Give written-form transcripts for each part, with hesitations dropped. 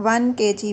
1 kg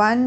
1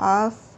½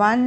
1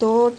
2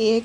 1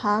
½